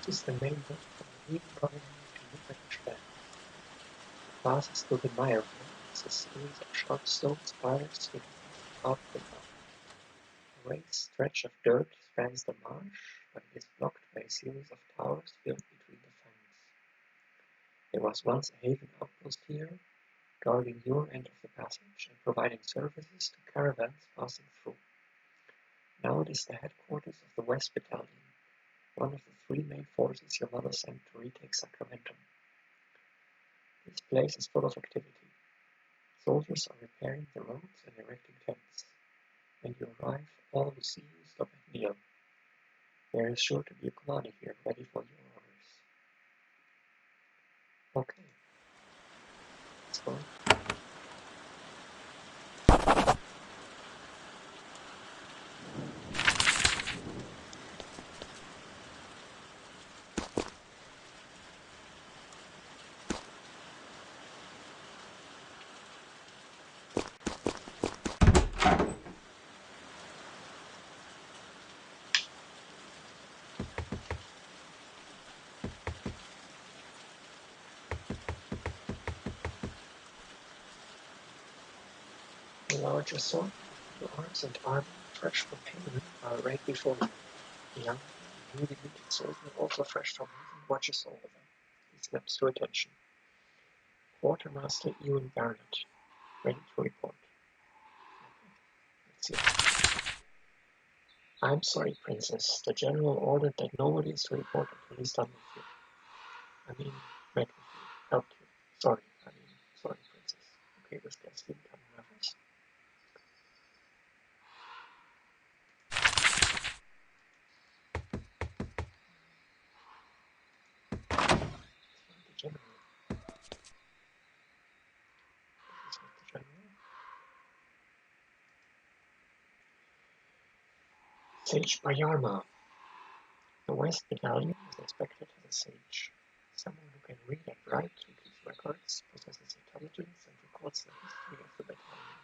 This is the main route from the Even colony to Ukat land. It passes through the Mirefangs, a series of sharp stone spires hidden out of the ground. A raised stretch of dirt spans the marsh, but it is blocked by a series of towers built between the fangs. There was once a haven outpost here, guarding your end of the passage and providing services to caravans passing through. Now it is the headquarters of the West Battalion, one of the three main forces your mother sent to retake Sacramento. This place is full of activity. Soldiers are repairing the roads and erecting tents. When you arrive, all who see you stop and kneel. There is sure to be a commander here ready for your orders. Okay. Let's go. The larger sword, your arms and armor, fresh from Haven, are right before you. The young, newly minted soldier, also fresh from Haven, watches all of them. He snaps to attention. Quartermaster Ewan Barnett, ready to report. Let's see. I'm sorry, Princess. The General ordered that nobody is to report until he's done with you. Met with you, helped you. Sorry, Princess. Okay, this guy's been coming with us. The General. This is not the General. Sage Bayarma. The West Battalion is expected as a sage. Someone who can read and write, who keeps records, possesses intelligence, and records the history of the battalion.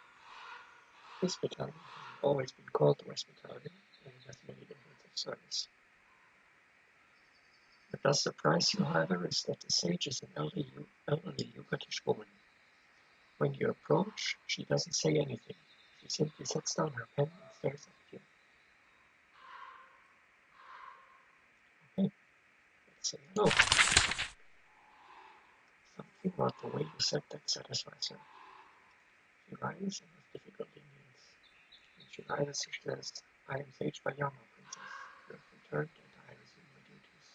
This battalion hasn't always been called the West Battalion, and it has many decades of service. What does surprise you, however, is that the sage is an elderly Ukatish woman. When you approach, she doesn't say anything. She simply sets down her pen and stares at you. Okay, let's say hello. Something about the way you said that satisfies her. She rises and with difficulty kneels. When she rises, she says, I am Sage Bayama, Princess. You have returned and I resume my duties.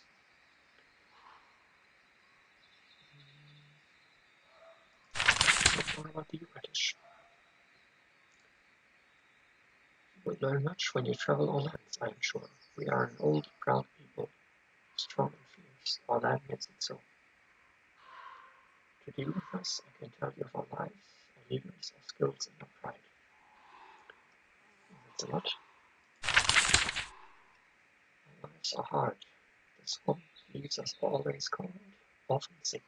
More about the Ukatish. You will learn much when you travel our lands, I am sure. We are an old, proud people, strong and fierce. Our land makes it so. To deal with us, I can tell you of our lives, our leaders, our skills, and our pride. That's a lot. Our lives are hard. The swamp leaves us always cold, often sick.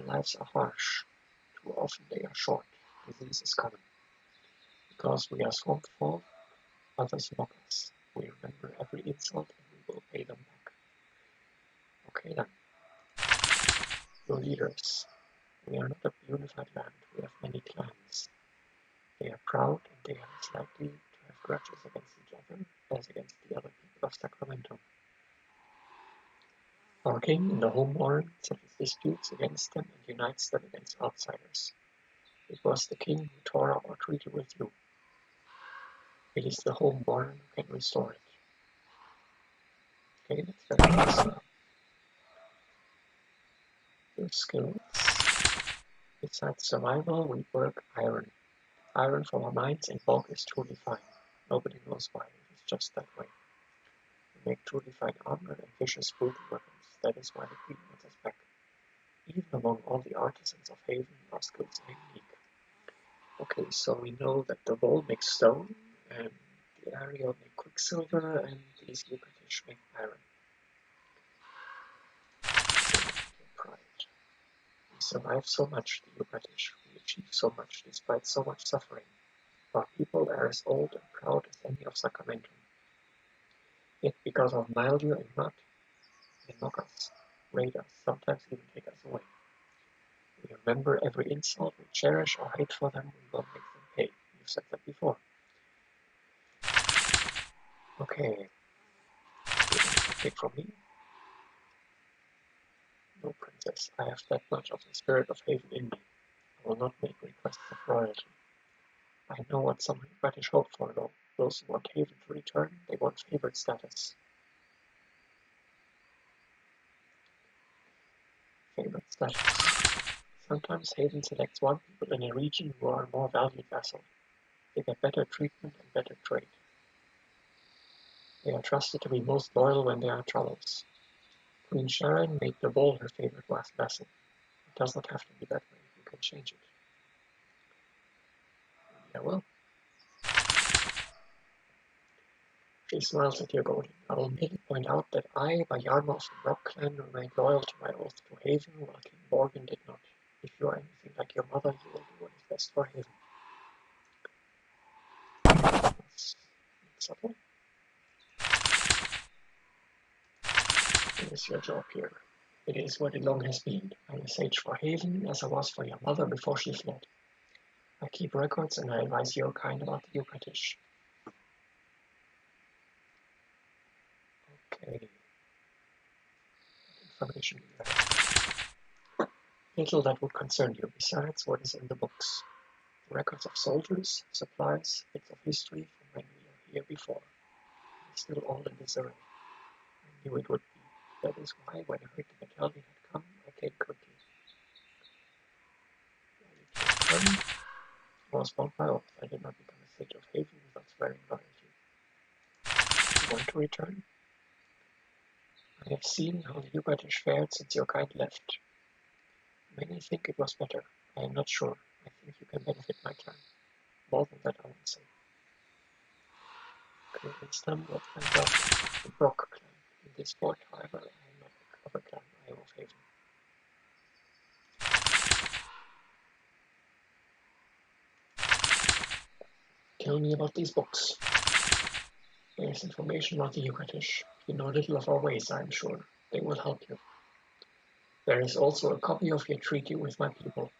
Our lives are harsh. Too often they are short. Disease is common. Because we are swamp folk, others mock us. We remember every insult and we will pay them back. Okay then. Your leaders. We are not a unified land. We have many clans. They are proud and they are as likely to have grudges against each other as against the other people of Sacramento. Our king in the home warren settles disputes against them and unites them against outsiders. It was the king who tore up our treaty with you. It is the home warren who can restore it. Okay, that's very nice. Your skills. Besides survival, we work iron. Iron from our mines in bulk is truly fine. Nobody knows why, it is just that way. We make truly fine armor and vicious brutal weapons. That is why the Queen wants us back. Even among all the artisans of Haven, our skills are unique. Okay, so we know that the Vol makes stone, and the Ahriel make quicksilver, and these Ukatish make iron. Pride. We survive so much, the Ukatish. We achieve so much, despite so much suffering. Our people are as old and proud as any of Sacramento. Yet because of mildew and mud, and mock us, raid us, sometimes even take us away. We remember every insult, we cherish our hate for them, we will make them pay. You've said that before. Okay. Take from me. No, princess, I have that much of the spirit of Haven in me. I will not make requests of royalty. I know what some British hope for, though. Those who want Haven to return, they want favored status. Favored status. Sometimes Haven selects one people in a region who are a more valued vassal. They get better treatment and better trade. They are trusted to be most loyal when there are troubles. Queen Sharon made the Bull her favorite vassal. It does not have to be that way. You can change it. Yeah, well. She smiles at your goading. I will merely point out that I, by Yarmouth of the Rock Clan, remained loyal to my oath to Haven, while King Morgan did not. If you are anything like your mother, you will do what is best for Haven. That's subtle. It is your job here. It is what it long has been. I am a sage for Haven, as I was for your mother before she fled. I keep records and I advise your kind about the Ukatish. Okay. What information do you have? Little that would concern you, besides what is in the books. The records of soldiers, supplies, bits of history from when we were here before. It is still all in disarray. I knew it would be. That is why, when I heard the battalion had come, I came quickly. I was bound by oath. I did not become a sage of Haven without swearing loyalty. You want to return? I have seen how the Ukatish fared since your kind left. Many think it was better. I am not sure. I think you can benefit my clan. More than that, I won't say. Okay, this time we'll find out the Brock clan. In this fort, however, I am not of a clan. I am of Haven. Tell me about these books. There is information about the Ukatish. You know little of our ways, I am sure. They will help you. There is also a copy of your treaty with my people.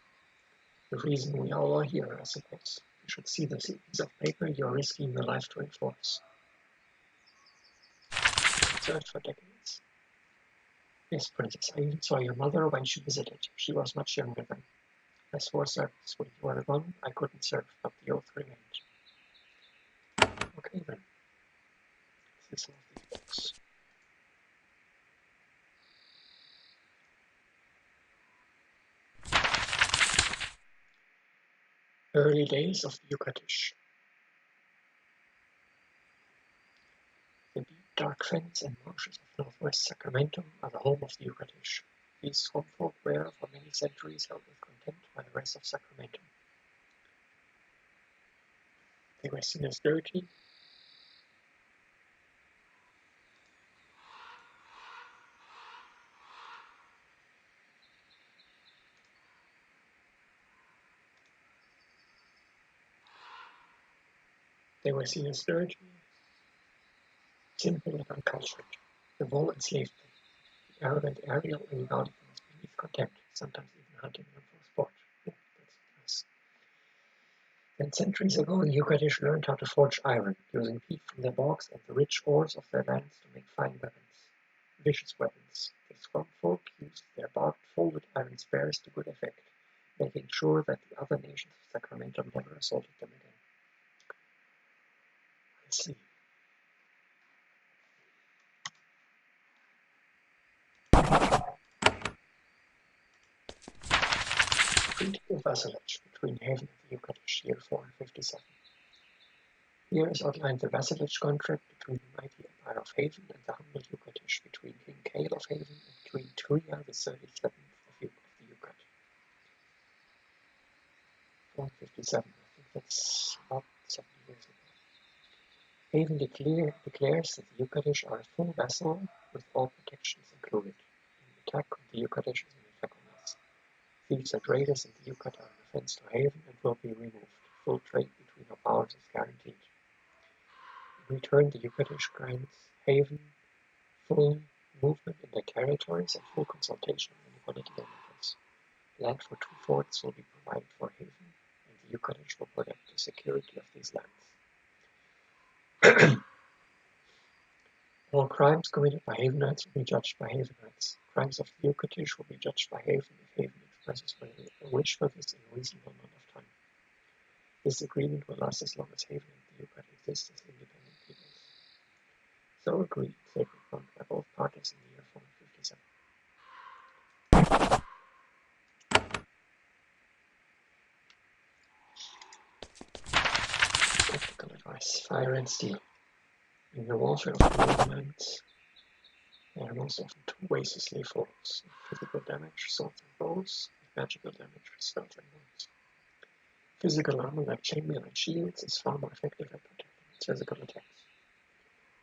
The reason we all are here, I suppose. You should see this piece of paper you are risking your life to enforce. Served for decades. Yes, Princess, I even saw your mother when she visited. She was much younger then. I swore service. When you were gone, I couldn't serve, but the oath remained. Okay then. This is all of these books. Early days of the Ukatish. The deep, dark fens and marshes of northwest Sacramento are the home of the Ukatish. These swamp folk were, for many centuries, held with contempt by the rest of Sacramento. They were seen as dirty. They were seen as dirty, simple, and uncultured. The war enslaved them. The arrogant Ahriel regarded them as beneath contempt, sometimes even hunting them for sport. Oh, that's nice. Then centuries ago, the Ukatish learned how to forge iron, using peat from their bogs and the rich ores of their lands to make fine weapons. Vicious weapons. The swamp folk used their barbed, folded iron spears to good effect, making sure that the other nations of Sacramento never assaulted them again. I see. Treaty of vassalage between Haven and the Ukatish, year 457. Here is outlined the vassalage contract between the mighty Empire of Haven and the humble Ukatish, between King Cale of Haven and Queen Turia the 37th of the Ukat. 457, I think that's about 70 years ago. Haven declares that the Ukatish are a full vassal with all protections included. An attack on the Ukatish is an attack on us. Thieves and raiders in the Ukat are an offense to Haven and will be removed. Full trade between our powers is guaranteed. In return, the Ukatish grants Haven full movement in their territories and full consultation of any political matters. Land for 2 forts will be provided for Haven, and the Ukatish will protect the security of these lands. All crimes committed by Havenites will be judged by Havenites. Crimes of the Ukatish will be judged by Haven if Haven expresses a wish for this in a reasonable amount of time. This agreement will last as long as Haven and the Ukat exist as independent peoples. So agreed, sacred bond by both parties in the year 457. Tactical advice: Fire and Steel. In the warfare of the lands, there are most often 2 ways to slay foes: physical damage, swords and bows, and magical damage, spells and wounds. Physical armor like chainmail and shields is far more effective at protecting its physical attacks.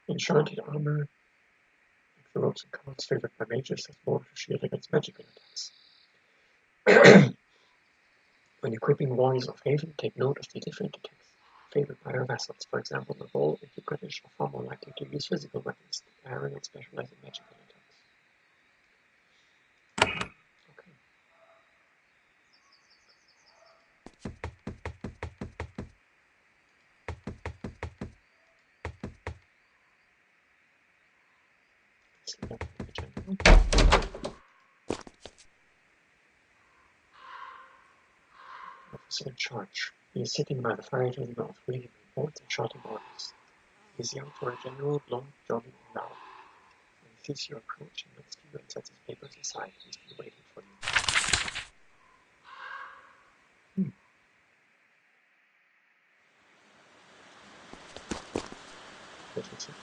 Enchanted armor, like the ropes and cards favored by mages, has more to shield against magical attacks. When equipping Warriors of Haven, take note of the different attacks favored by our vassals. For example, the Bull and Ukatish are far more likely to use physical weapons. The Ahriel specialize in magical attacks. Okay. Select the general. Officer in charge. He is sitting by the fire to the north, reading reports and shouting orders. He is young for a general, blonde, jogging, and loud. When he sees you approach, he looks to you and sets his papers aside. He's been waiting for you. Literature.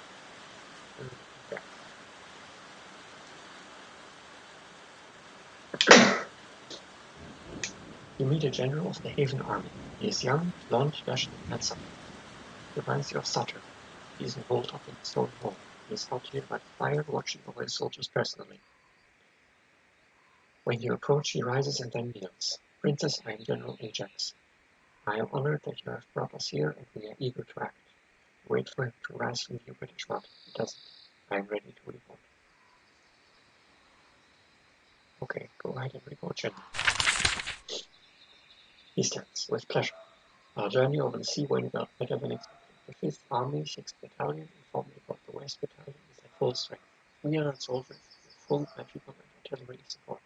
You meet a general of the Haven army. He is young, blonde, dashing, and handsome. He reminds you of Sutter. He is holed up in the stone wall. He is out here by the fire, watching over his soldiers personally. When you approach, he rises and then kneels. Princess, I am General Ajax. I am honored that you have brought us here, and we are eager to act. Wait for him to rise from the British rod. He doesn't. I am ready to report. Okay, go ahead and report, General. He stands. With pleasure. Our journey over the sea went better than expected. The 5th Army, 6th Battalion, informed me about the West Battalion, is at full strength. 300 soldiers with full magical and artillery support.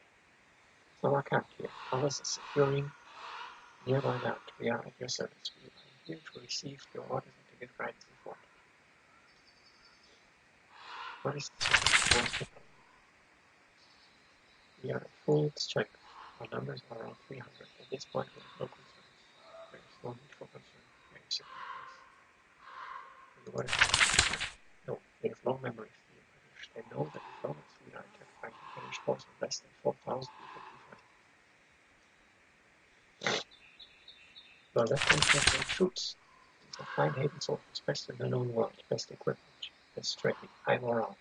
Some are camped here. Others are securing nearby land. We are at your service. We are here to receive your orders and to give guidance and support. What is the situation of the West Battalion? We are at full strength. Our numbers are around 300. At this point, we have no concerns. There is no need for concern. Very simple. No, they have long memories. They know that as long as we are attacked by the British force of less than 4,000, we should be fine. Well, that comes with great troops. These are fine Haven soldiers, best in the known world, best equipment, best training, high morale,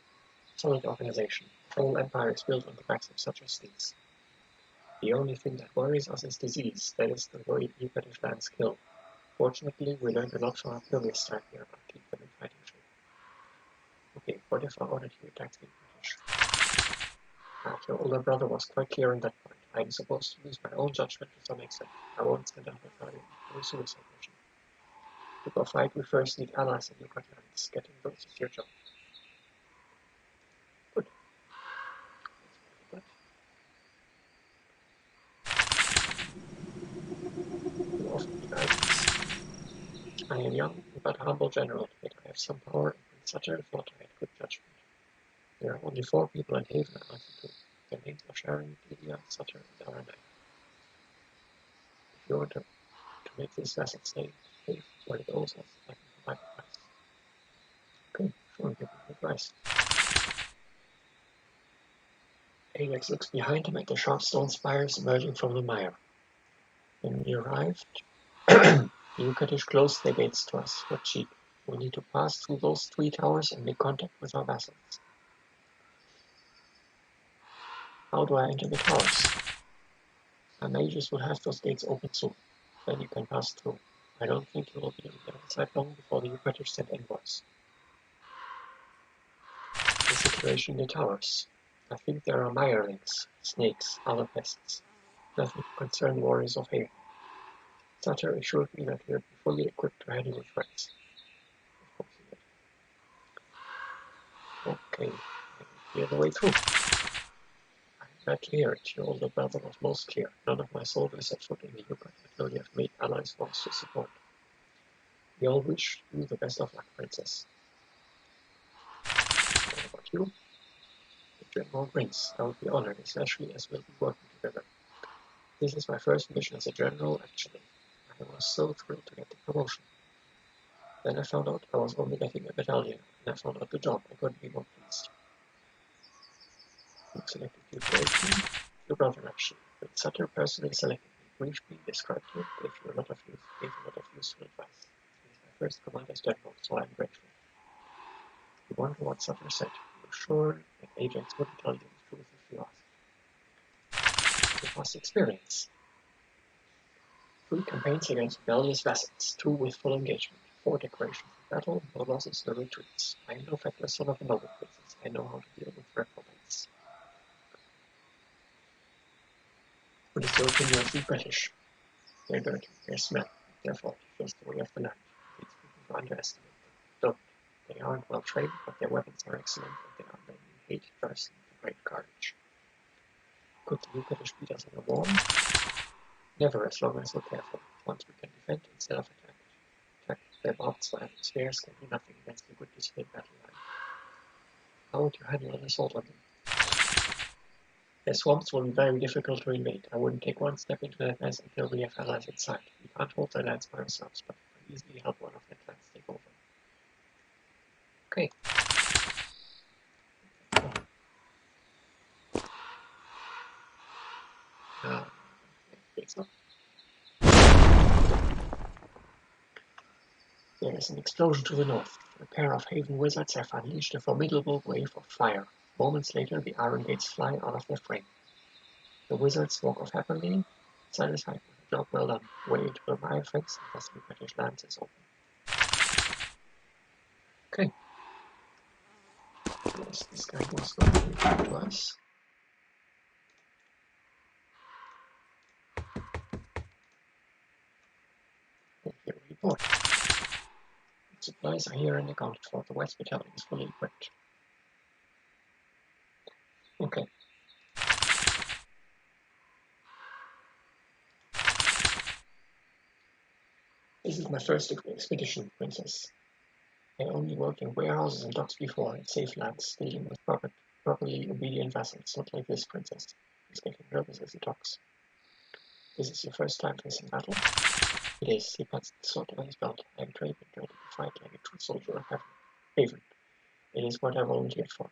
solid organization. The whole empire is built on the backs of such as these. The only thing that worries us is disease, that is the way the British lands kill. Fortunately, we learned a lot from our previous time here about keep them in fighting shape. Okay, what if I ordered you attack the British? Your older brother was quite clear on that point. I am supposed to use my own judgment to some extent. I won't send out a guardian for a suicide mission. To go fight, we first need allies in Ukat lands. Getting those is your job. Good. You offer me guidance. I am young, but a humble general, yet I have some power, and Prince Sutter thought I had good judgment. There are only 4 people in Haven I answer to. Their names are Sharon, Lydia, Sutter, and Aranai. If you were to make this vessel stay safe where it owes us, I can provide advice. Okay, sure, give me advice. Ajax looks behind him at the sharp stone spires emerging from the mire. When we arrived, the Ukatish closed their gates to us for cheap. We need to pass through those 3 towers and make contact with our vassals. How do I enter the towers? Our mages will have those gates open soon. Then you can pass through. I don't think you will be on the other side long before the Ukatish send envoys. This situation in the towers? I think there are Mirefangs, snakes, other pests. Nothing to concern warriors of Haven. Sutter assured me that we would be fully equipped to handle the threats. Of course he did. Okay, I can clear the way through. I clear it. Your older brother was most clear. None of my soldiers set foot in the Ukat until you have made allies for us to support. We all wish you the best of luck, Princess. What about you? The General grins. I would be honored, especially as we'll be working together. This is my first mission as a general, actually. I was so thrilled to get the promotion. Then I found out I was only getting a battalion, and I found out the job. I couldn't be more pleased. Who selected you to aid me? Your brother, actually. But Sutter personally selected me, briefed me, described you, gave a lot of useful advice. He is my first command as general, so I'm grateful. You wonder what Sutter said. You're sure that Ajax wouldn't tell you the truth if you asked. Your past experience. 3 campaigns against rebellious vassals, 2 with full engagement, 4 declarations of battle, no losses, no retreats. I am no feckless son of a noble princess. I know how to deal with reprobates. What is your opinion of the British? They're dirty, they're smelly, their fault, just the way of the land. It leads people to underestimate them. Don't. They aren't well trained, but their weapons are excellent, and they are men you hate first with great courage. Could the British beat us in a war? Never, as long as we're careful. Once we can defend instead of attack. Their barbed spears can do nothing against a good disciplined battle line. How would you handle an assault on them? Their swamps will be very difficult to invade. I wouldn't take one step into their mess until we have allies inside. We can't hold their lands by ourselves, but we can easily help one of their clans take over. Okay. There is an explosion to the north. A pair of Haven wizards have unleashed a formidable wave of fire. Moments later, the iron gates fly out of their frame. The wizards walk off happily, satisfied with a job well done. Way to the Mirefangs, and thus the British lands is open. Okay. Yes, this guy was going to report to us. Here we report. Supplies are here and accounted for. The West Battalion is fully equipped. Okay. This is my first expedition, Princess. I only worked in warehouses and docks before, in safe lands, dealing with properly obedient vassals, not like this, Princess. He's getting nervous as he talks. This is your first time facing battle? It is. He puts the sword on his belt. I am trained and ready to fight like a true soldier of Haven. It is what I volunteered for.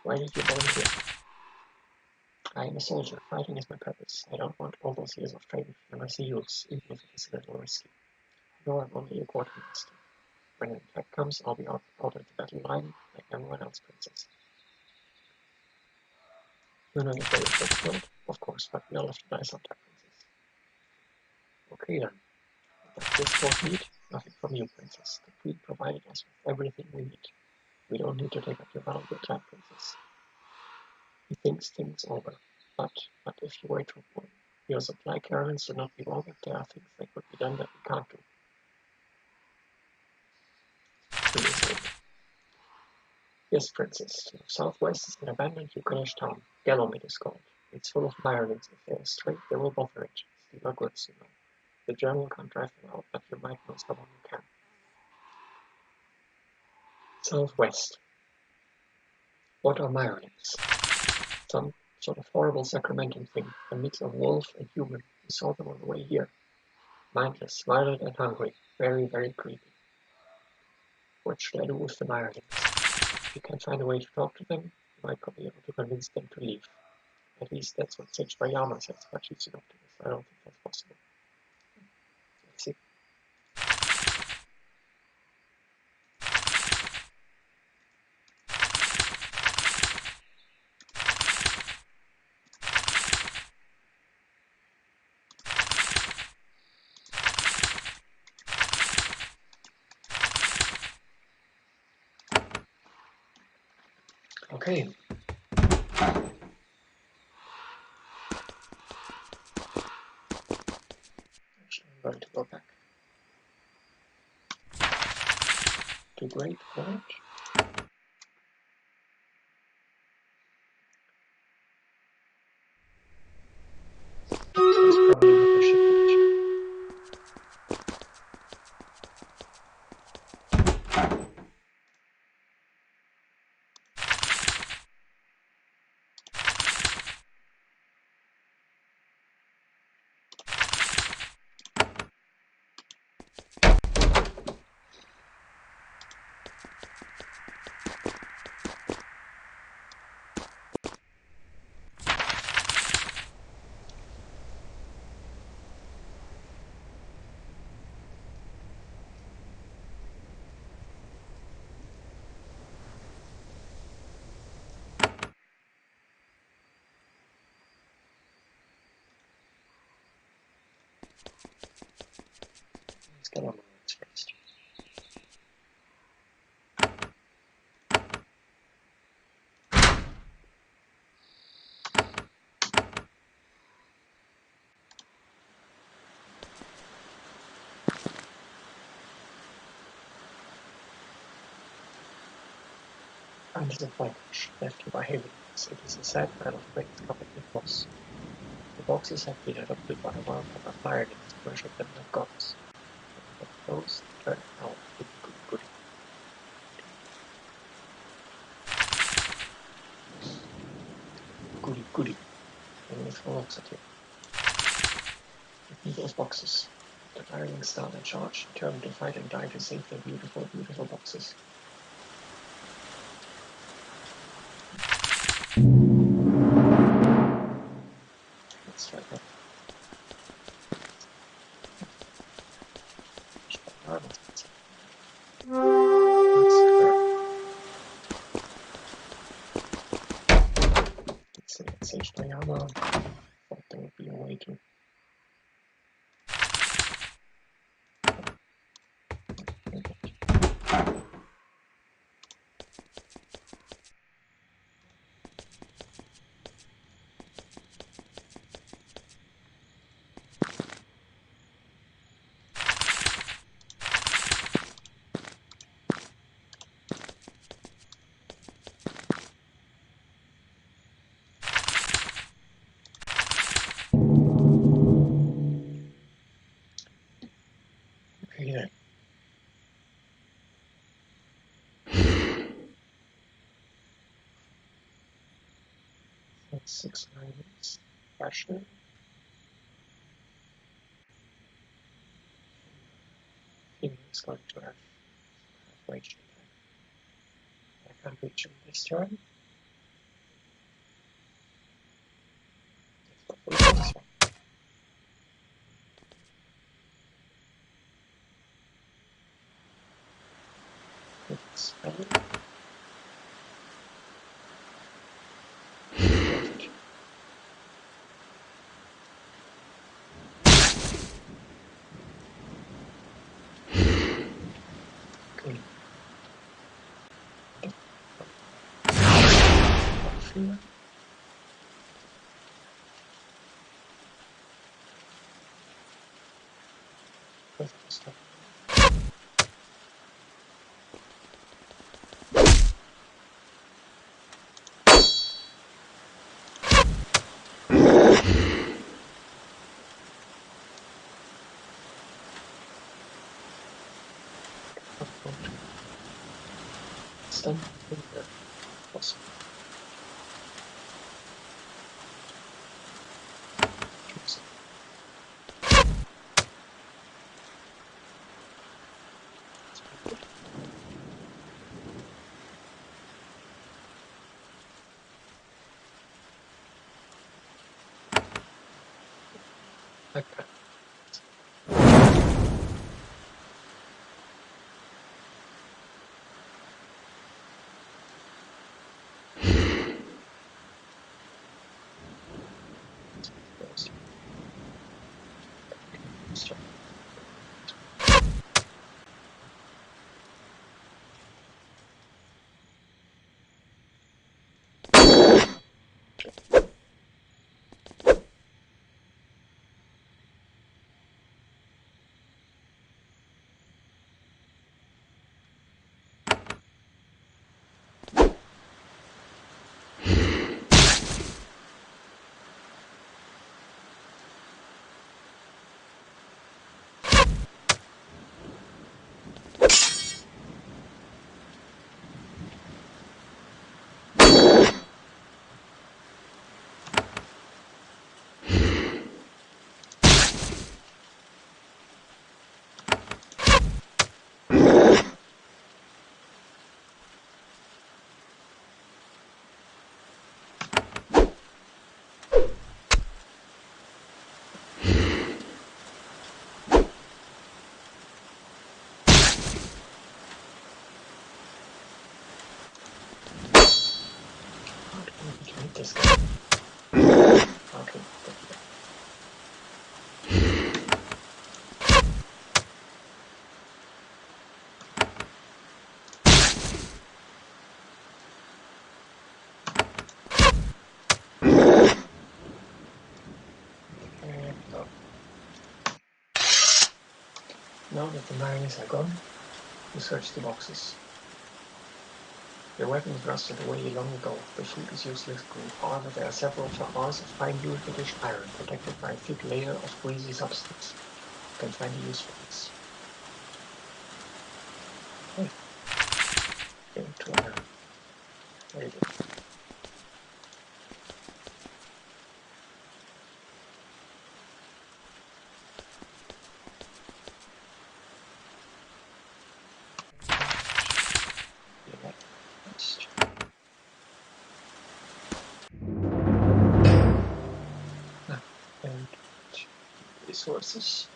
Why did you volunteer? I am a soldier. Fighting is my purpose. I don't want all those years of training for mercy use, even if it is a little risky. No, I'm only a quartermaster. When an attack comes, I'll be out at the battle line like everyone else, Princess. You're not afraid of getting killed? Of course, but we all have to die sometime, Princess. Okay then. What does this fort need? Nothing from you, Princess. The Queen provided us with everything we need. We don't need to take up your valuable time, Princess. He thinks things over. But if you wait for your supply caravans do not be wrong if there are things that could be done that we can't do. Yes, Princess. To the southwest is an abandoned Ukonish town. Gallum it is called. It's full of Mirelings. If they are straight, they will bother it. Steal our goods, you know. The general can't drive them out, but you might know someone who can. Southwest. What are Mirelings? Some sort of horrible sacramental thing, a mix of wolf and human. We saw them on the way here. Mindless, violent and hungry. Very, very creepy. What should I do with the Mirelings? If you can find a way to talk to them, you might be able to convince them to leave. At least that's what Sage Bayama says, but she's an optimist. I don't think that's possible. Let's see. Okay. Actually, I'm going to go back to Great Gorge. There's probably another ship watch. Let's get on the roads first. And this is Flankish, left here by Halians. It is a sad man of grains covered with moss. The boxes have been adopted by a wild-pepper Firelings to worship them like gods. When they get close, they turn out goody goody goody. Goody goody. And they throw rocks at you. Give me those boxes. The Firelings start a charge, determined to fight and die to save their beautiful, beautiful boxes. Let's try that. Let's sage my armor. Thought there would be a way to. Okay then. That's 6 items. Pressure. It's going to have rage attack. I can't reach him this turn. Let's go for the next one. It's spell. Okay. Fear. With this stuff. Stun finger. Awesome. Choose. Okay. Goes. Start. this guy. Okay, there we go. And go. Now that the Mirefangs are gone, you search the boxes. Your weapons rusted away long ago. The food is useless glue. However, there are several bars of fine Ukat iron protected by a thick layer of greasy substance. You can find a use for these. Okay. Getting to iron. Very good. And resources.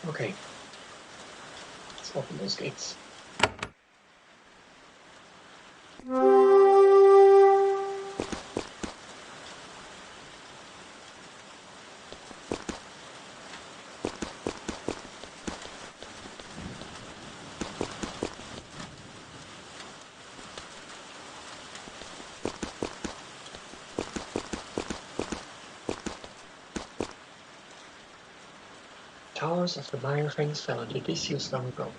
Okay. Let's open those gates. Towers of the Mirefangs fell into disuse long ago.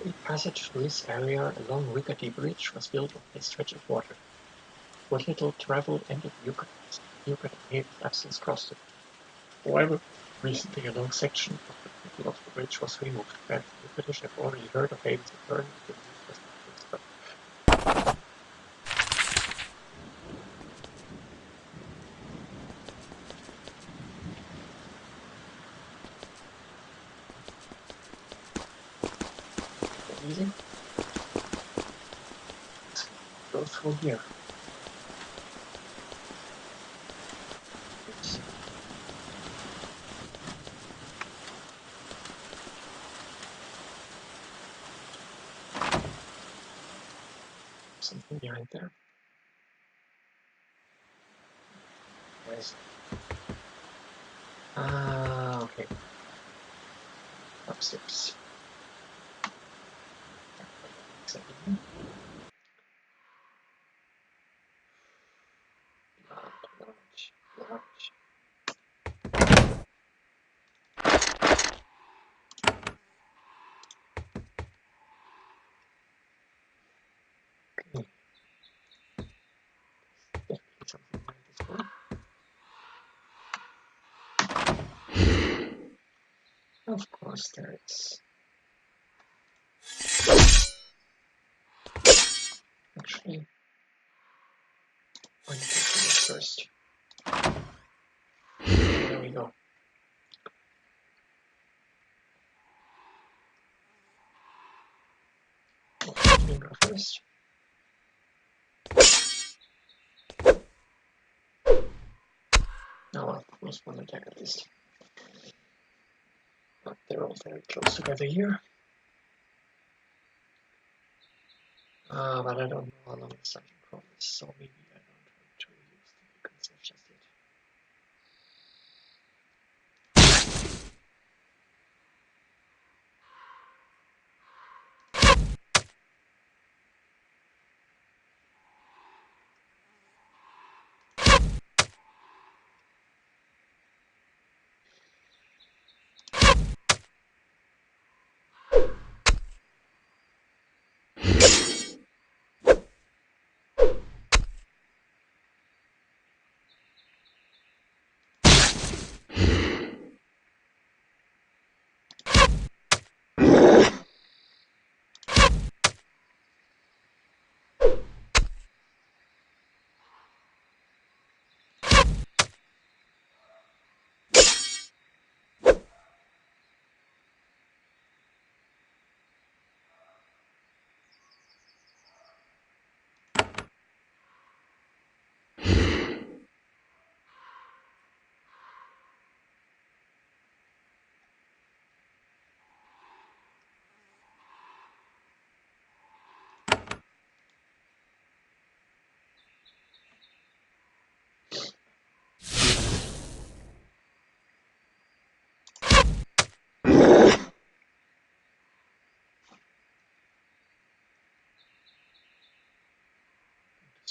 A passage through this area along Rickety Bridge was built over a stretch of water. What little travel ended Ukat Ahriel's absence crossed it. However, recently a long section of the middle of the bridge was removed. Perhaps the British have already heard of Haven's return, but the news does not yet spread. Easy. Let's go through here. Oops. Something behind there. Where is it? Ah, okay. Upstairs. Exactly. Large. Okay. Definitely something like this one. Of course there is. Actually, I need to do this first. There we go. Finger first. Oh well, was one attack at least. But they're all very close together here. But I don't know how long the dungeon crawl is, so maybe I don't want to use the beacons just yet.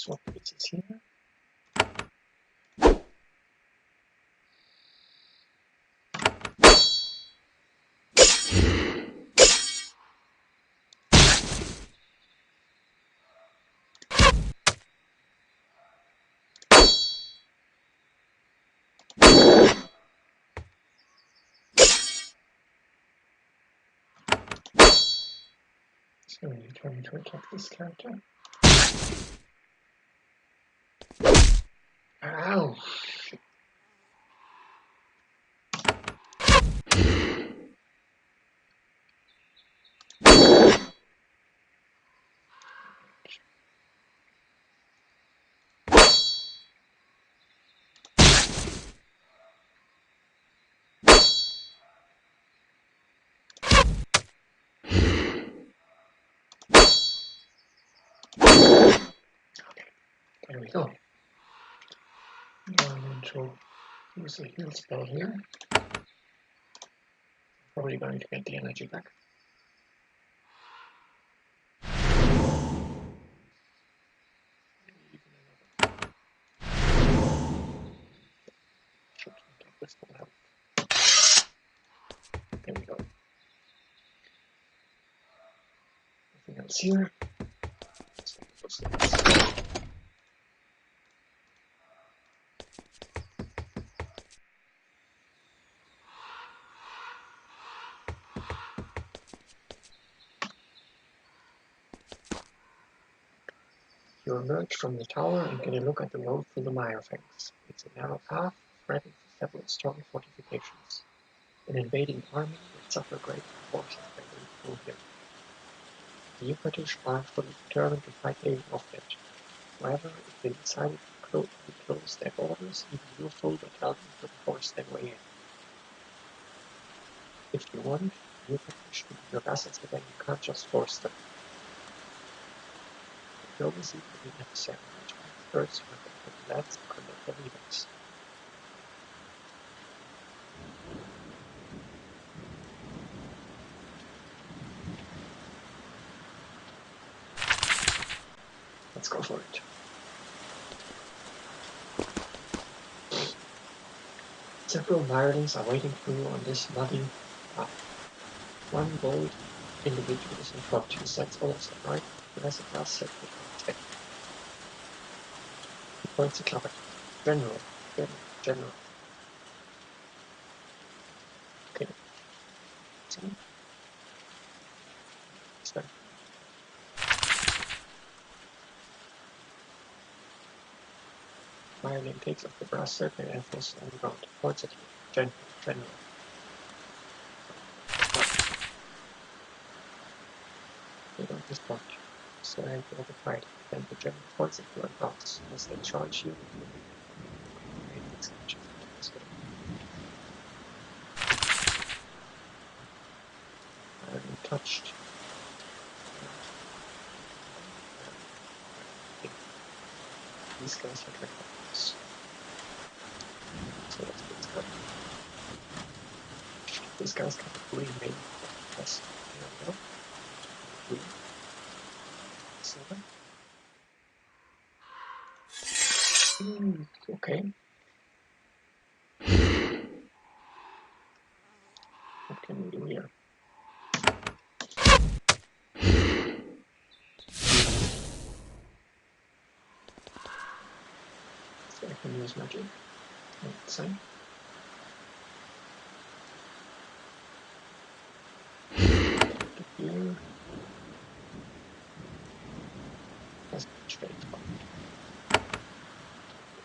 swap pieces here. So you trying to attack this character. Ow! There we go. Now I'm going to use a heal spell here. Probably going to get the energy back. Should get this full health. There we go. Nothing else here. You emerge from the tower and get a look at the road through the Mirefangs. It's a narrow path, threaded with several strong fortifications. An invading army would suffer great proportions by going through here. The Ukatish aren't fully determined to fight Alien off yet. However, if they decided to close their borders, even your full battalion could force their way in. If you want, the Ukatish to be your vassals again, you can't just force them. Diplomacy will be necessary, which means first you have to put the lads to conduct their meetings. Let's go for it. Several Mirelings are waiting for you on this muddy path. One bold individual is in front. He sets almost upright, who has a glass set between his head. He points a club at you. General, General. Okay. So, start. Mireling takes off the brass circle and throws it on the ground. Points at you. General. They don't respond. So I feel the fight. Then the general points at you and bounce. As they charge you, you make these matches this way. I'm touched. These guys are like this. So let's get this guy. This guy's kind of green maybe. Yes. There we go. Green. 7. Okay. What can we do here? So I can use magic. Same. Here. That's straight fun.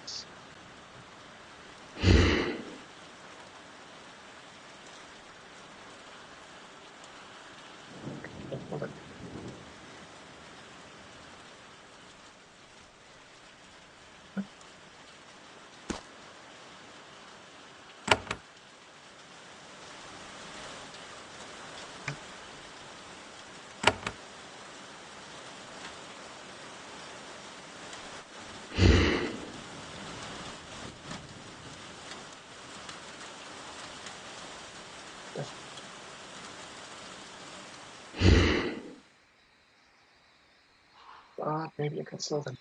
Yes. Okay. But maybe I can slow them.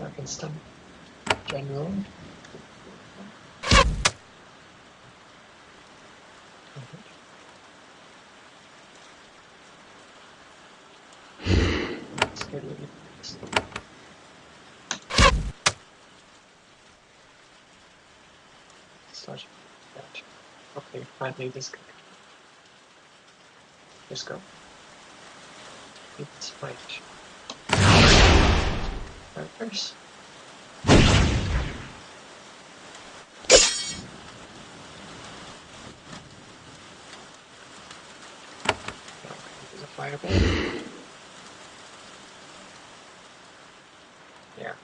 I can stun general. Let's get really fast. Such that. Okay, finally this guy. Let's go. It's fight. Characters. Okay, use a fireball. Yeah.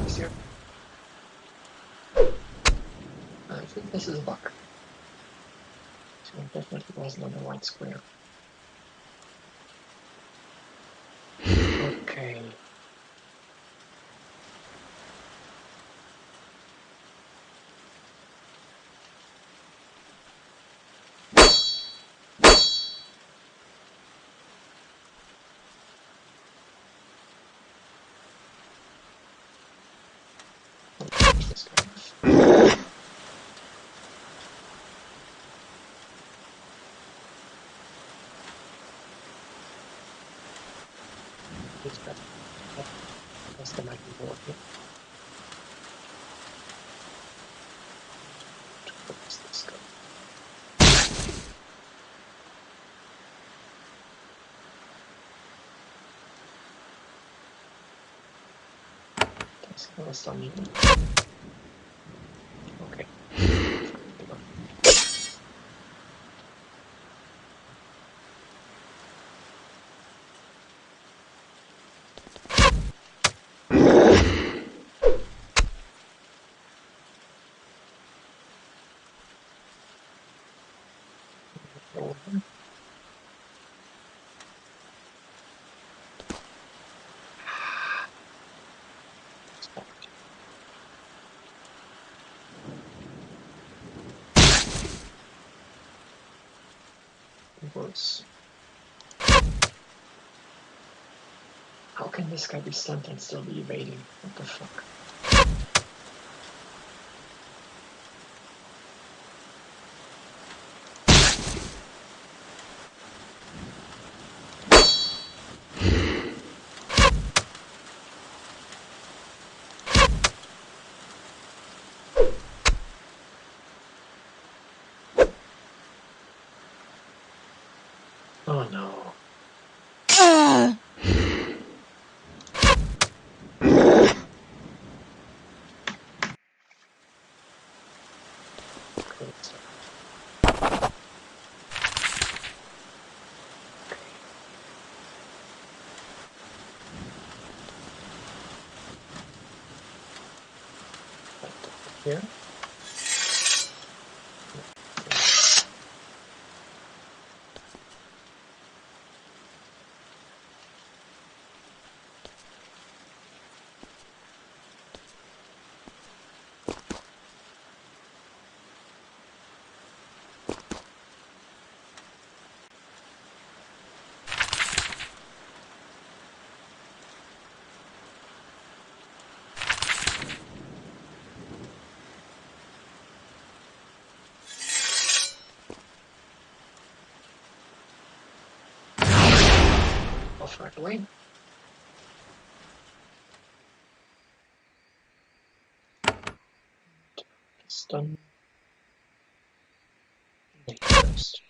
Easier. I think this is a bug. So it definitely wasn't on the white square. Okay. This guy off. Use that because there might be more here. Where does this go? Does it was on you? Okay. Over. Worse. How can this guy be stunned and still be evading? What the fuck? Oh no. Okay, let's start. Okay. Right over here. Off right away. Stun. First.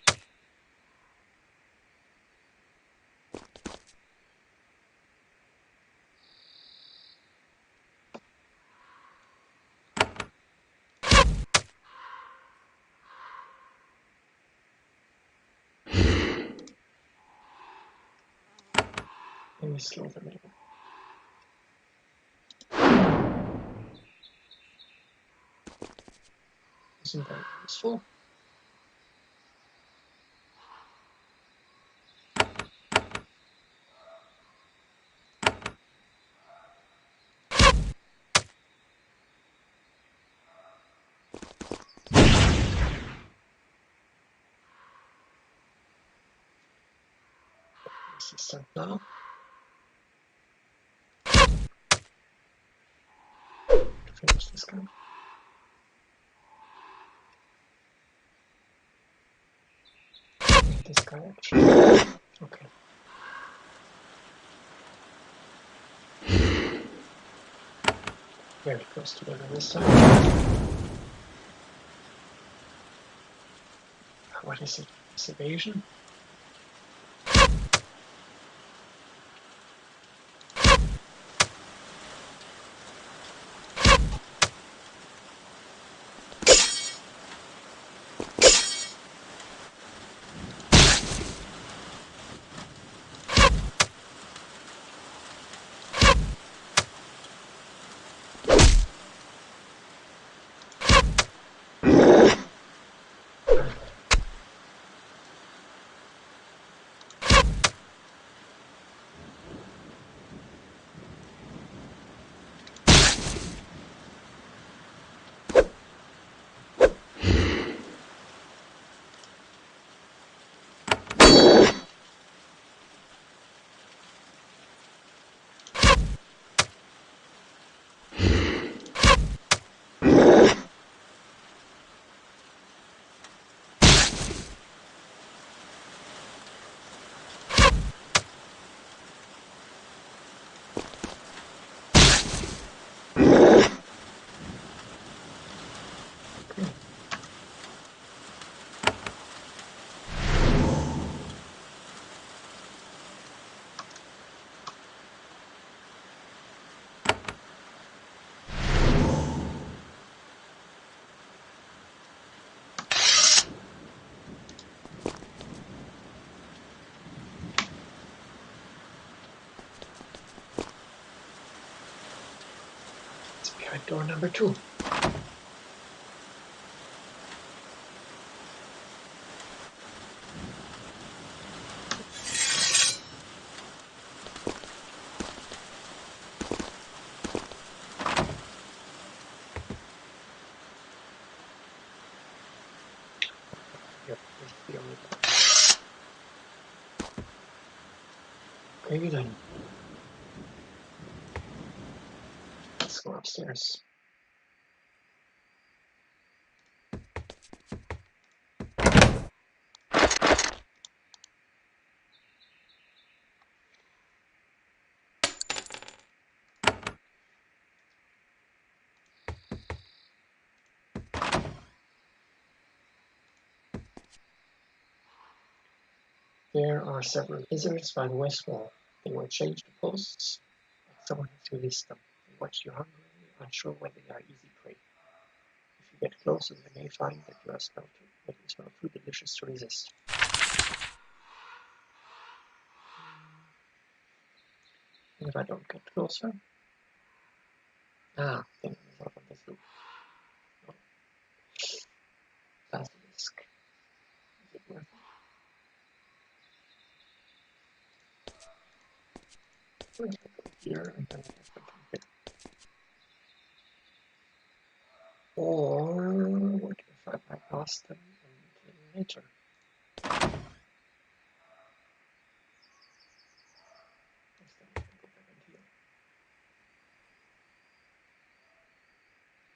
Maybe slow them a little. Isn't very useful. This is stunned now. guy. This guy actually. Okay. Very close together this time. What is it? It's evasion? It's behind door number 2. Yep, this is the only door. Okay then. Let's go upstairs. There are several lizards by the west wall. They will change the posts, but someone has released them. They watch you hungrily, unsure whether they are easy prey. If you get closer, they may find that you smell too delicious to resist. And if I don't get closer, then there's out of this loop. No. Basilisk. Is it worth it? Well, I go here and then I get them from here. Or what if I bypass them until later?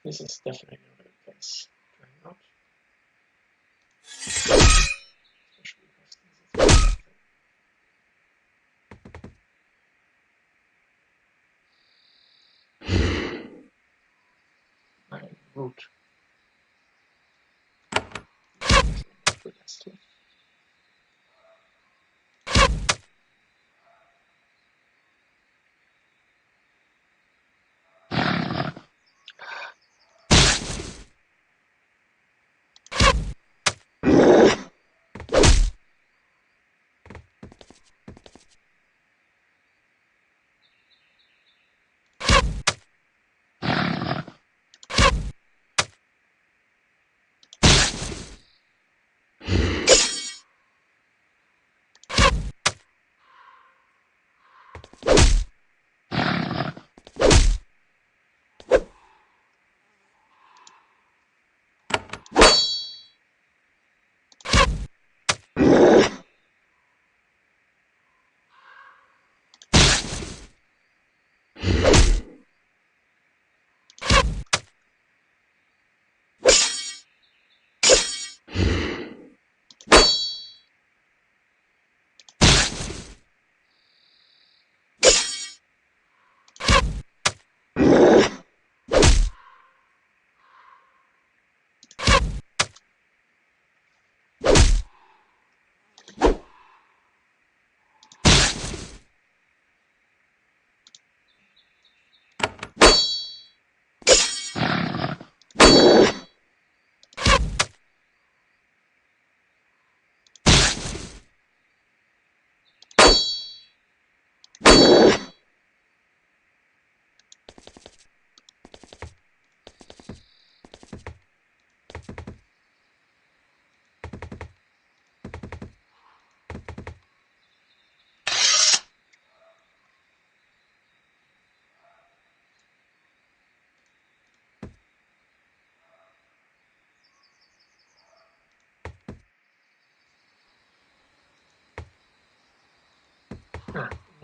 This is definitely not a good place to hang out. Especially because this is my route.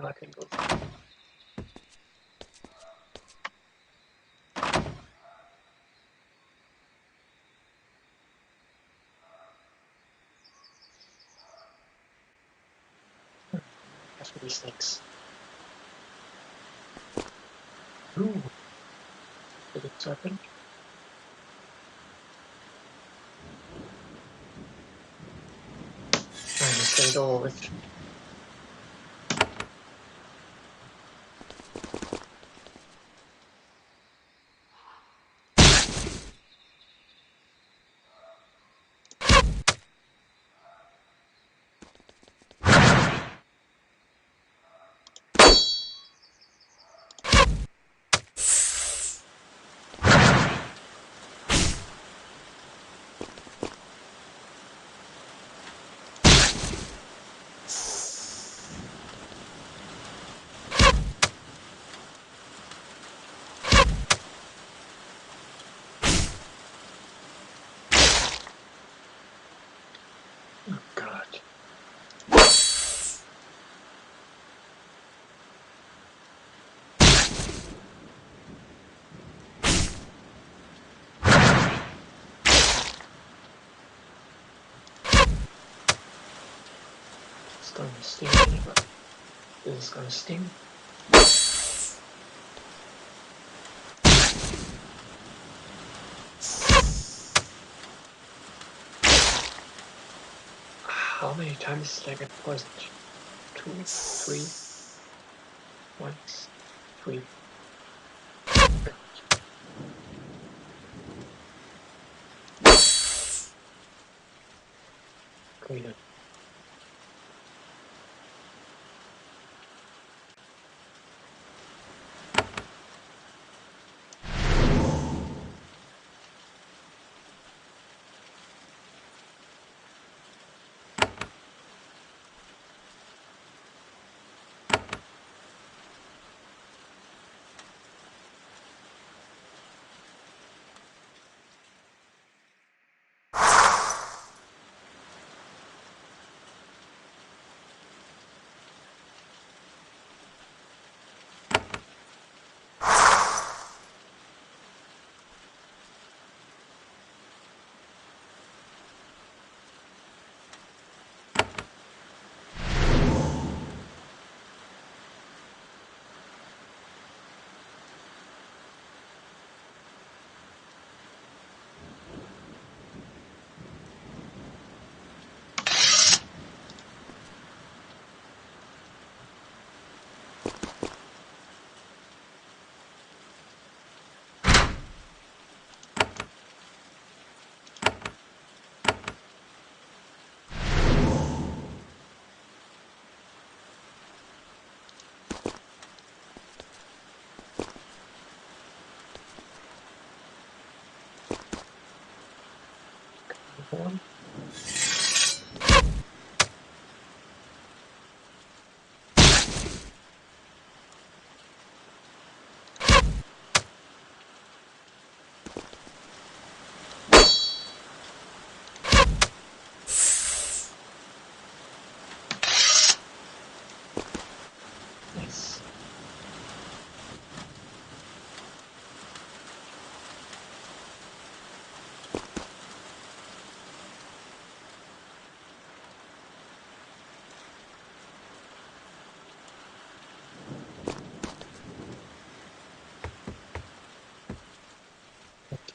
Now I can go through. After these snakes. Ooh. The big serpent. Alright, let's get it over with. Oh god. It's gonna sting me, but this is gonna sting. How many times did I get poisoned? 2, 3, once, 3. God. Okay then. One. Nice.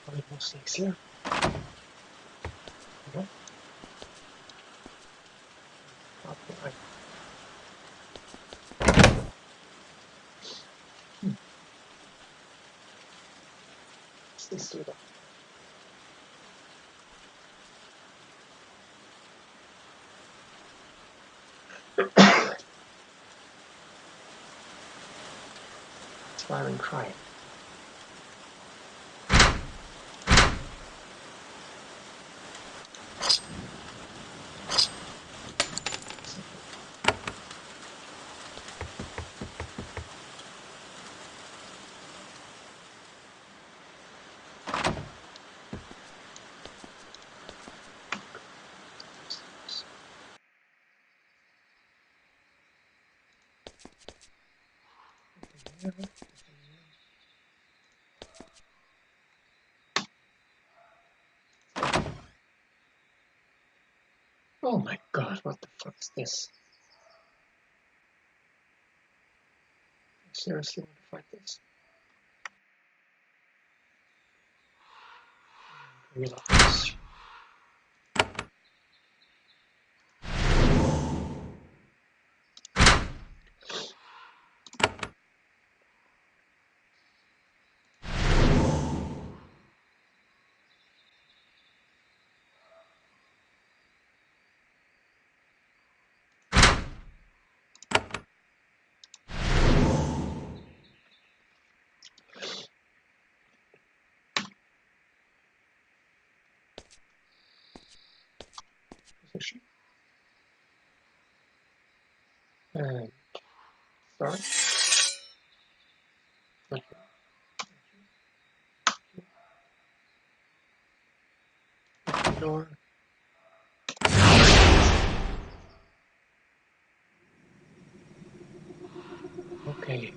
Probably more snakes here. No. Probably right. What's this do though? Inspiring cry. here. Oh my god, what the fuck is this? I seriously want to fight this. Relax. Position. And start. Not here. Open the door. Okay.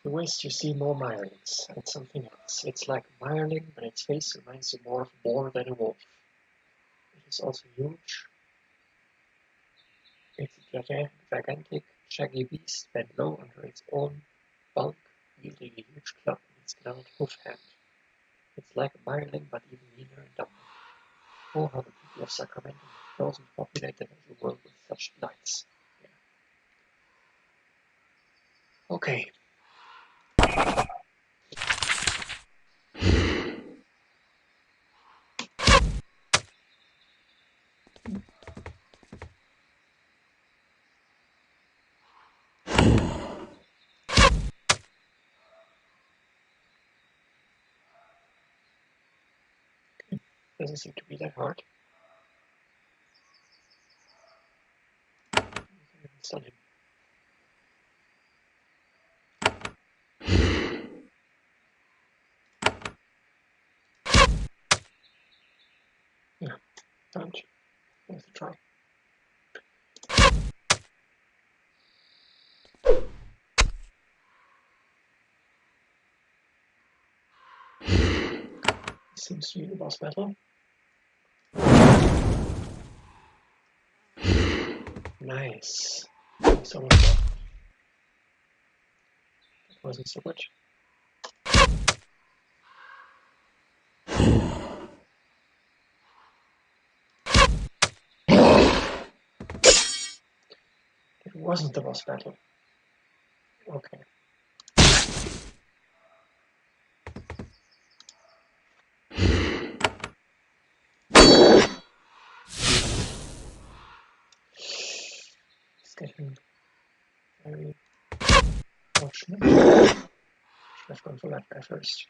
The west you see more mirelings and something else. It's like a mireling, but its face reminds you more of a boar than a wolf. It is also huge. It's a gigantic, shaggy beast bent low under its own bulk, wielding a huge club in its gnarled hoof hand. It's like a mireling, but even leaner and dumber. Oh, how the people of Sacramento have chosen to populate the natural world with such delights. Yeah. Okay. Doesn't seem to be that hard. We can even stun him. Yeah, don't. Worth a try. Seems to be the boss battle. Nice. So much more. That wasn't so much. It wasn't the boss battle. Okay. It's getting very fortunate. Should have gone for that guy first.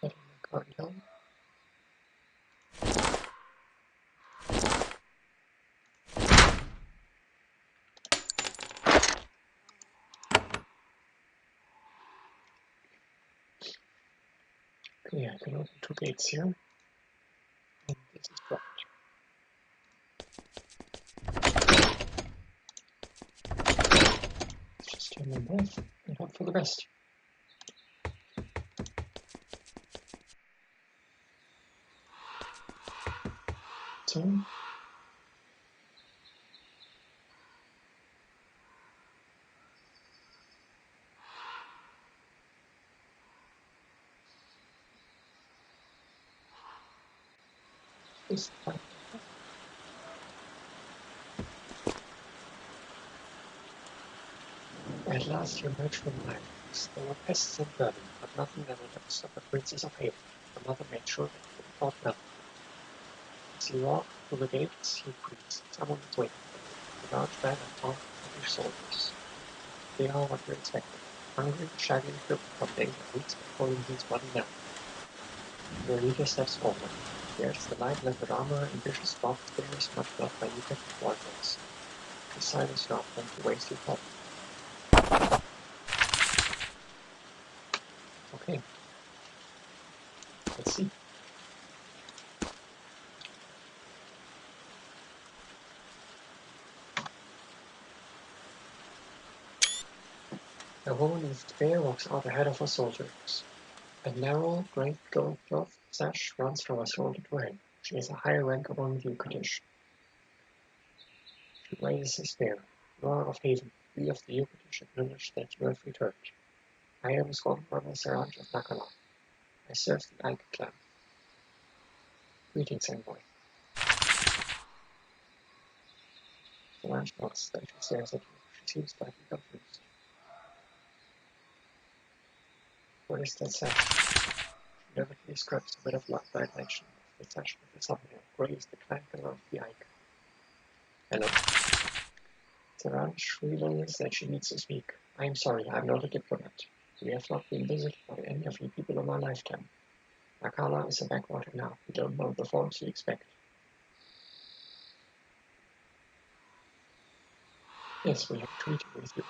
Getting my guard down. Okay, I can open 2 gates here. And this is blocked. Let's just turn them both and hope for the best. So, is the final attack. At last you emerged from Mirefangs. There were pests and vermin, but nothing that would ever stop the Princess of Haven. Her mother made sure that you were fought well. As you walked through the gates, you breathed. Someone was waiting for you. A large band of armed British soldiers. They are what you expected. Hungry, shaggy, crippled from days and weeks before Legi's bloody now. Your leader steps forward. There's the light leather armor and vicious box bearers much loved by Ukat and warriors. The silence not them to waste your thought. Okay, let's see. A woman with spear walks out ahead of her soldiers. A narrow, great gold cloth sash runs from her shoulder to her head. She is a high rank among the Ukatish. She raises her spear. Lord of Haven, we of the Ukatish acknowledge that you have returned. I am Conqueror Saraj of Nakala. I serve the Ike clan. Greetings, envoy. Saraj nods, then she stares at you. She seems slightly confused. What is that sash? She delicately scrubs a bit of light action of the sash with the thumbnail. Gray is the clan color of the Ike. Hello. Saraj realizes that she needs to speak. I am sorry, I am not a diplomat. We have not been visited by any of you people in our lifetime. Nakala is a backwater now. We don't know the forms you expect. Yes, we have a treaty with you.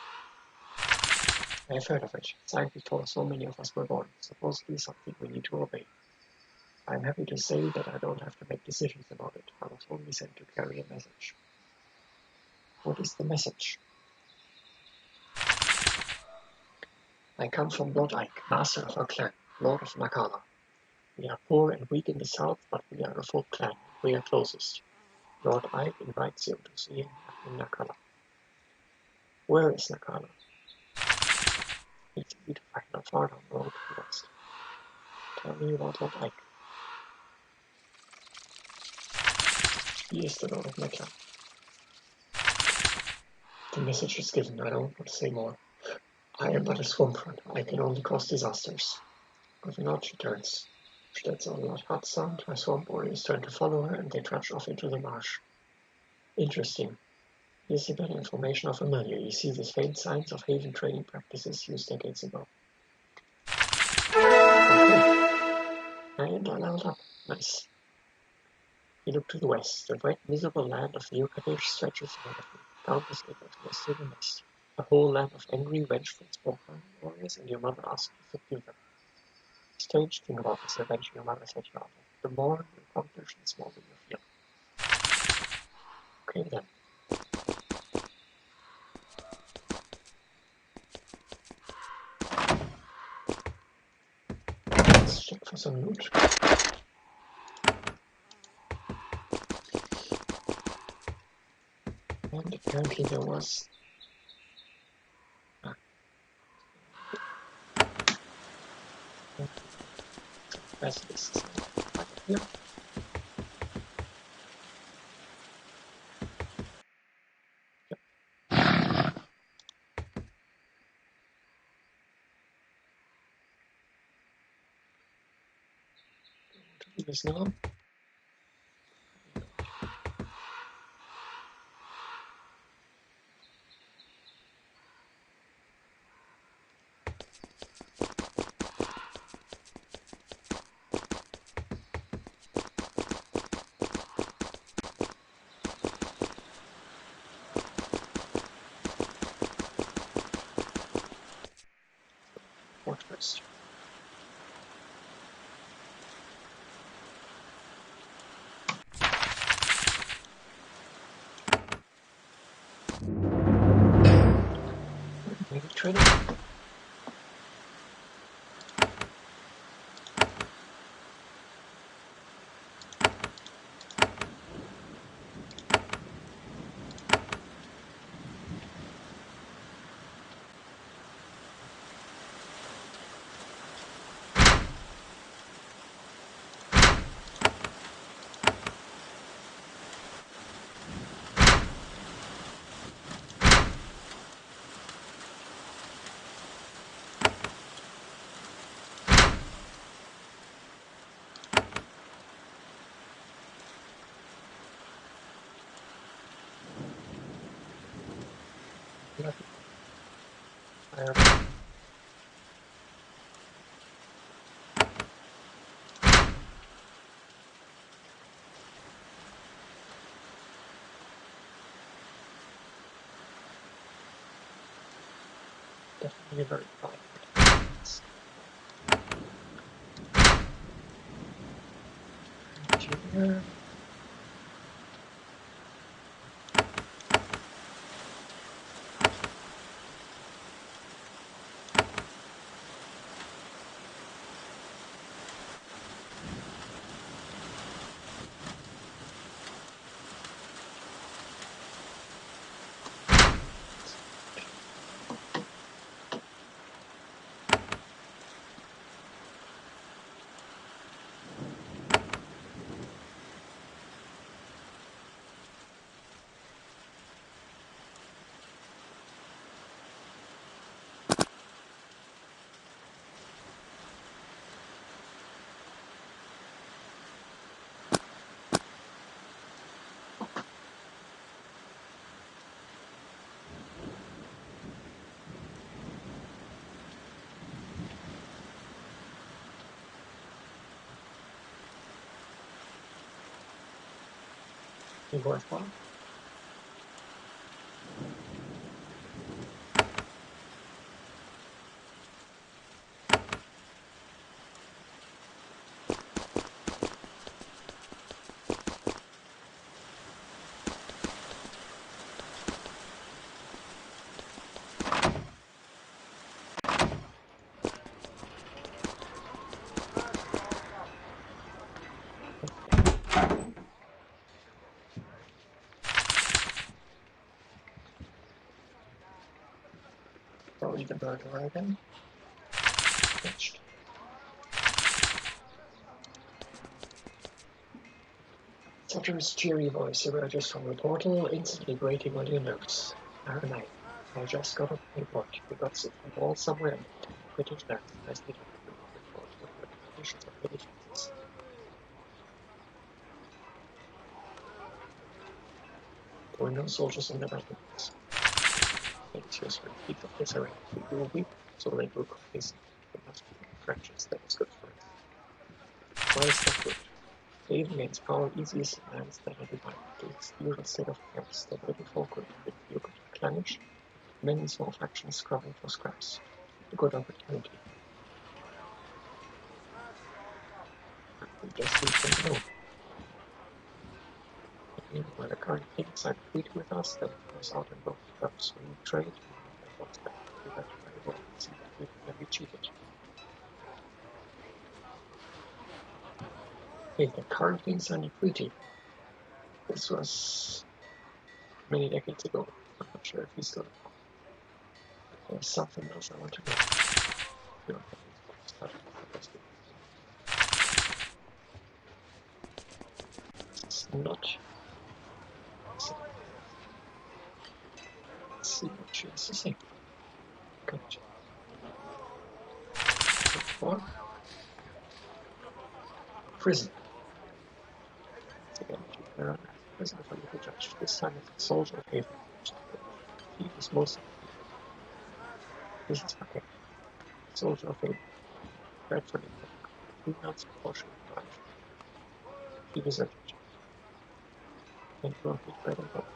I have heard of it. Signed before so many of us were born. Supposedly something we need to obey. I am happy to say that I don't have to make decisions about it. I was only sent to carry a message. What is the message? I come from Lord Ike, master of our clan, Lord of Nakala. We are poor and weak in the south, but we are a full clan. We are closest. Lord Ike invites you to see him in Nakala. Where is Nakala? It's easy to find not far down the road to the west. Tell me about Lord Ike. He is the Lord of my clan. The message is given. I don't want to say more. I am but a swamp run. I can only cause disasters. With a nod she turns. She lets out a loud hut sound. Her swamp warriors turn to follow her, and they trudge off into the marsh. Interesting. Here's a bit of information of familiar. You see the faint signs of Haven training practices used decades ago. Okay. And I leveled up. Nice. You look to the west. The great miserable land of the Ukatish stretches ahead of you. Countless acres nested in the mist. A whole land of angry, vengeful Spoken warriors, and your mother asked you to subdue them. The strange thing about this adventure your mother set you out on. The more you accomplish, the smaller you feel. Okay then. Let's check for some loot. And apparently there was... Basilisks right here. Yep. To do this now. Fortress. Maybe training. Lucky. Fire. Definitely a very fine protections. Engineer. Be worthwhile. Probably the murderer again. Pitched. Sutter's cheery voice emerges from the portal, instantly grating on your nerves. Ahriel, I just got a report. We got some wall somewhere and British lands. Nicely done. We will report. What were the conditions of the defenses? There were no soldiers in the battlements. Delicious with heap of disarray. We grew weak, so they grew complacent. They must be in fractions. That is good for us. Why is that good? Sliven gains power easiest in lands that are divided. It is the usual state of affairs that little folk will live in Ukat and clannish, many small factions scrubbing for scraps. A good opportunity. And we just leave them alone. While the current king signed a treaty with us, then force out and broke the terms. We need trade, we need their votes back. We better very well see that we can be cheated. Wait, the current king signed a treaty? This was many decades ago. I'm not sure if he's still around. There's something else I want to know. Your opinions about the study of the best it's not so. Let's see what she has to say. Good. Or prison. Again, to Clara as a prisoner for you to judge. This time as a soldier of Haven. He was most of the people. This is Ukat, soldier of Haven. Bred for the 3 months before she arrived. She deserted. And brought me bread and water.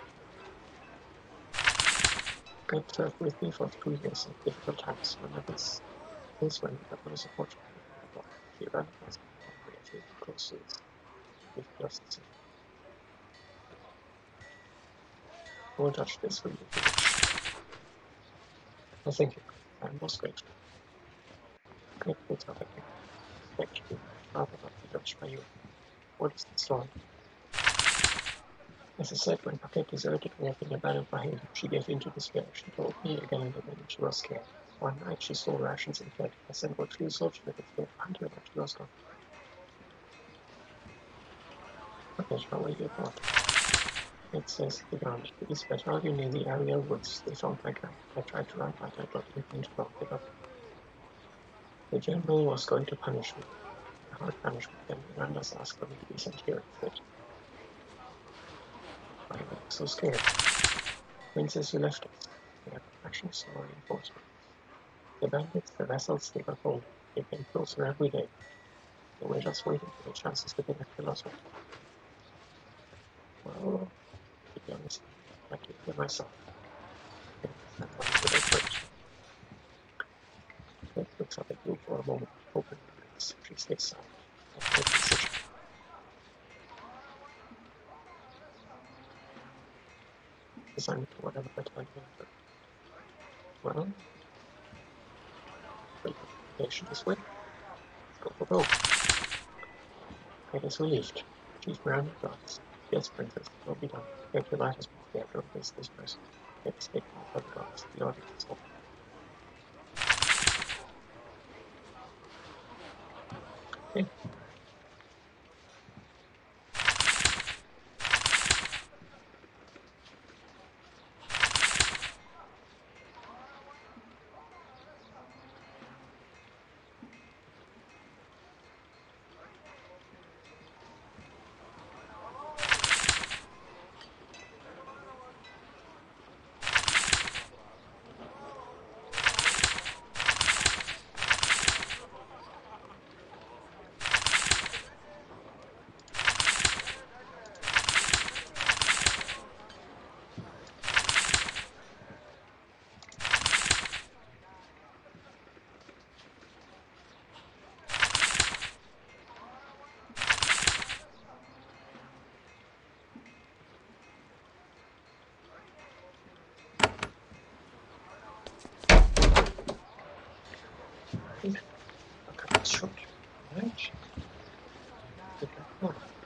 God served with me for 2 years in difficult times. Remember this when we got no support from anyone at all. She recognized me in one way of living close to this. With justice. I will touch this for you if you wish. Oh, thank you. I am most grateful. Grateful to have you. Expect you. Rather not be judged by you. What is the story? As I said, when Ukat deserted, we have been abandoned by him. She gave in to despair. She told me again and again she was scared. One night she stole rations and fled. I sent what few soldiers I could spare until she was gone. Ukat, how are you about it? It says at the ground. It is battalion near the Ahriel woods. They found my gun. I tried to run, but I got even into wrong. They got me. The general was going to punish me. A hard punishment. Then Miranda's asked for me to be sent here instead. Why were you so scared? Princess, you left us. Yeah, Actually saw reinforcements. The bandits, the vessels they controlled, they came closer every day. They were just waiting for the chances to get a kill us all. Well, to be honest, I keep it myself. I think that's how good approach. It looks up at you for a moment, hoping that she stays silent. That's my decision. Designed to whatever I tell you later. Well, wait, patient this way. Let's go for both. Kate is relieved. Chief Miranda guards. Yes, Princess, it will be done. Get your light has been spared during this person. Kate is taken by the guards. The audience is open. Okay. Ukat is short. Right? Good luck.